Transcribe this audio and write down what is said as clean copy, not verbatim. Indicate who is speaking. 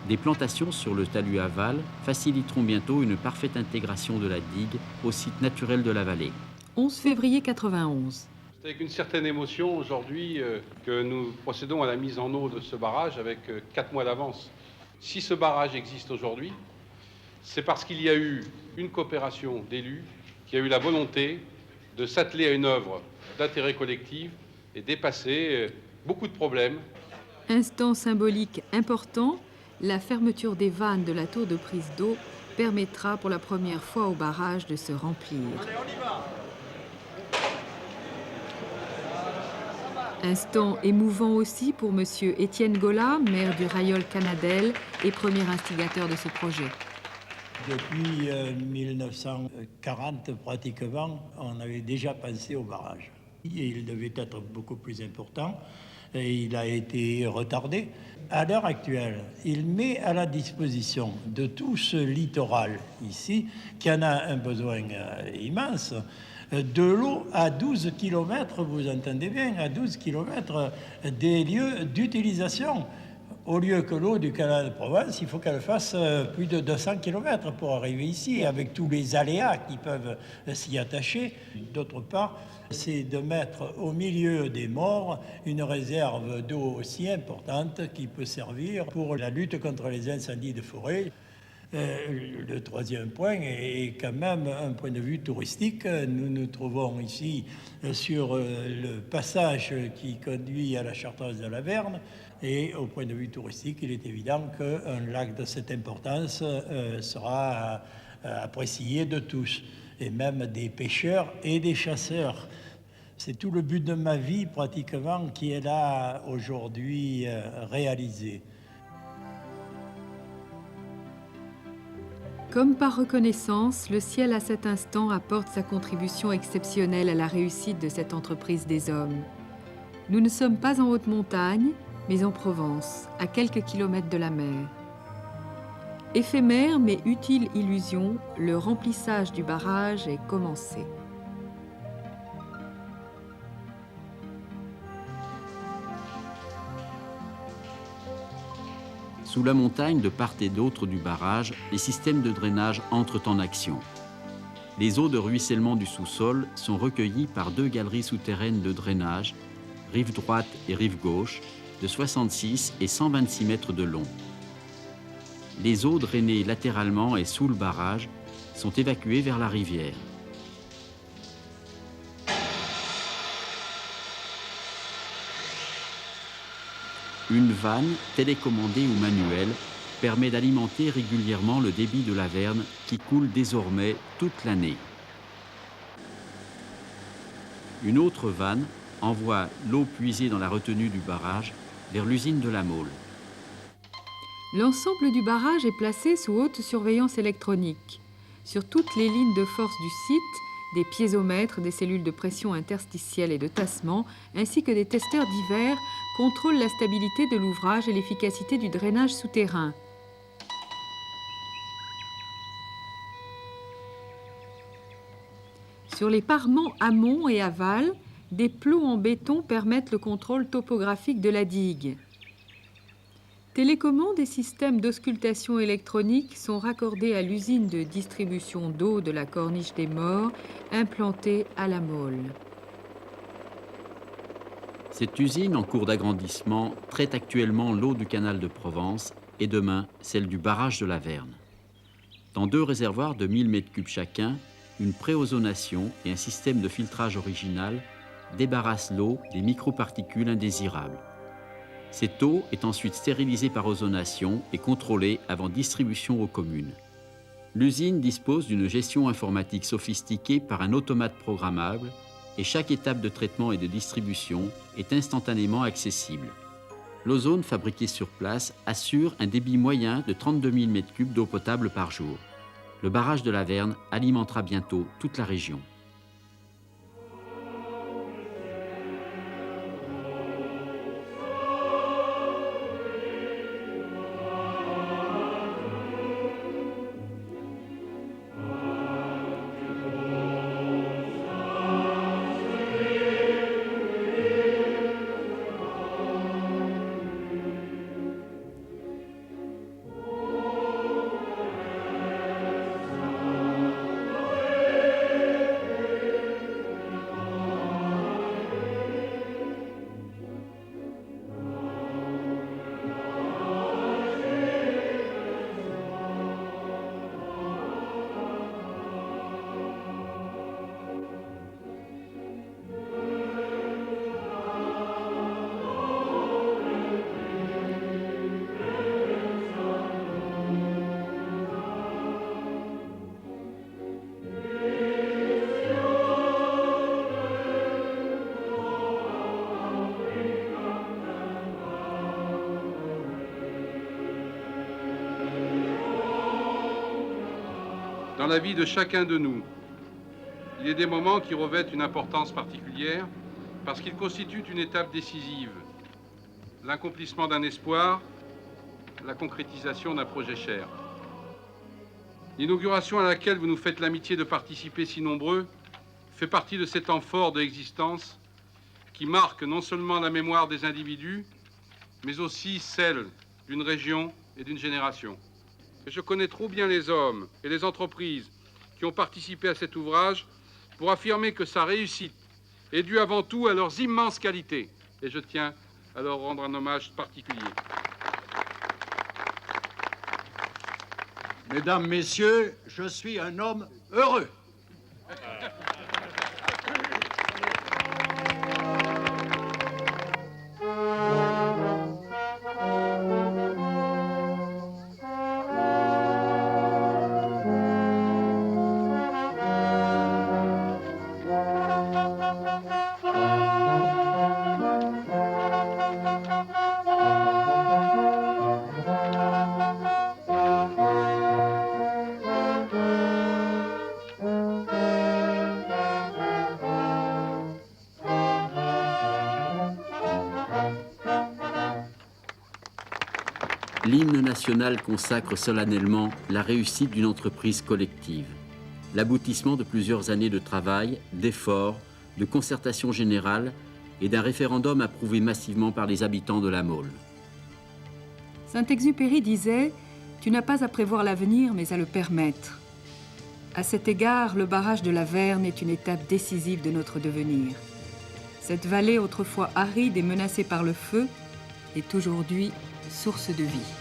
Speaker 1: Des plantations sur le talus aval faciliteront bientôt une parfaite intégration de la digue au site naturel de la vallée.
Speaker 2: 11 février 91.
Speaker 3: C'est avec une certaine émotion aujourd'hui que nous procédons à la mise en eau de ce barrage avec 4 mois d'avance. Si ce barrage existe aujourd'hui, c'est parce qu'il y a eu une coopération d'élus qui a eu la volonté de s'atteler à une œuvre d'intérêt collectif et dépasser beaucoup de problèmes.
Speaker 2: Instant symbolique important, la fermeture des vannes de la tour de prise d'eau permettra pour la première fois au barrage de se remplir. Instant émouvant aussi pour M. Étienne Gola, maire du Rayol Canadel et premier instigateur de ce projet.
Speaker 4: Depuis 1940, pratiquement, on avait déjà pensé au barrage. Il devait être beaucoup plus important et il a été retardé. À l'heure actuelle, il met à la disposition de tout ce littoral ici, qui en a un besoin immense, de l'eau à 12 km, vous entendez bien, à 12 km des lieux d'utilisation. Au lieu que l'eau du canal de Provence, il faut qu'elle fasse plus de 200 km pour arriver ici, avec tous les aléas qui peuvent s'y attacher. D'autre part, c'est de mettre au milieu des morts une réserve d'eau aussi importante qui peut servir pour la lutte contre les incendies de forêt. Le troisième point est quand même un point de vue touristique. Nous nous trouvons ici sur le passage qui conduit à la Chartreuse de la Verne. Et au point de vue touristique, il est évident qu'un lac de cette importance sera apprécié de tous, et même des pêcheurs et des chasseurs. C'est tout le but de ma vie pratiquement qui est là aujourd'hui réalisé.
Speaker 2: Comme par reconnaissance, le ciel à cet instant apporte sa contribution exceptionnelle à la réussite de cette entreprise des hommes. Nous ne sommes pas en haute montagne, mais en Provence, à quelques kilomètres de la mer. Éphémère mais utile illusion, le remplissage du barrage est commencé.
Speaker 1: Sous la montagne, de part et d'autre du barrage, les systèmes de drainage entrent en action. Les eaux de ruissellement du sous-sol sont recueillies par deux galeries souterraines de drainage, rive droite et rive gauche, de 66 et 126 mètres de long. Les eaux drainées latéralement et sous le barrage sont évacuées vers la rivière. Une vanne, télécommandée ou manuelle, permet d'alimenter régulièrement le débit de la Verne qui coule désormais toute l'année. Une autre vanne envoie l'eau puisée dans la retenue du barrage vers l'usine de la Mole.
Speaker 2: L'ensemble du barrage est placé sous haute surveillance électronique. Sur toutes les lignes de force du site, des piézomètres, des cellules de pression interstitielle et de tassement, ainsi que des testeurs divers contrôlent la stabilité de l'ouvrage et l'efficacité du drainage souterrain. Sur les parements amont et aval, des plots en béton permettent le contrôle topographique de la digue. Télécommandes et systèmes d'auscultation électronique sont raccordés à l'usine de distribution d'eau de la Corniche des Morts, implantée à la Mole.
Speaker 1: Cette usine en cours d'agrandissement traite actuellement l'eau du canal de Provence et demain celle du barrage de la Verne. Dans deux réservoirs de 1000 m3 chacun, une préozonation et un système de filtrage original débarrassent l'eau des microparticules indésirables. Cette eau est ensuite stérilisée par ozonation et contrôlée avant distribution aux communes. L'usine dispose d'une gestion informatique sophistiquée par un automate programmable et chaque étape de traitement et de distribution est instantanément accessible. L'ozone fabriqué sur place assure un débit moyen de 32 000 m3 d'eau potable par jour. Le barrage de la Verne alimentera bientôt toute la région.
Speaker 3: Dans la vie de chacun de nous, il y a des moments qui revêtent une importance particulière parce qu'ils constituent une étape décisive. L'accomplissement d'un espoir, la concrétisation d'un projet cher. L'inauguration à laquelle vous nous faites l'amitié de participer si nombreux fait partie de ces temps forts de l'existence qui marquent non seulement la mémoire des individus, mais aussi celle d'une région et d'une génération. Et je connais trop bien les hommes et les entreprises qui ont participé à cet ouvrage pour affirmer que sa réussite est due avant tout à leurs immenses qualités. Et je tiens à leur rendre un hommage particulier.
Speaker 5: Mesdames, Messieurs, je suis un homme heureux.
Speaker 1: L'hymne national consacre solennellement la réussite d'une entreprise collective, l'aboutissement de plusieurs années de travail, d'efforts, de concertation générale et d'un référendum approuvé massivement par les habitants de la Mole.
Speaker 2: Saint-Exupéry disait « Tu n'as pas à prévoir l'avenir, mais à le permettre ». À cet égard, le barrage de la Verne est une étape décisive de notre devenir. Cette vallée, autrefois aride et menacée par le feu, est aujourd'hui source de vie.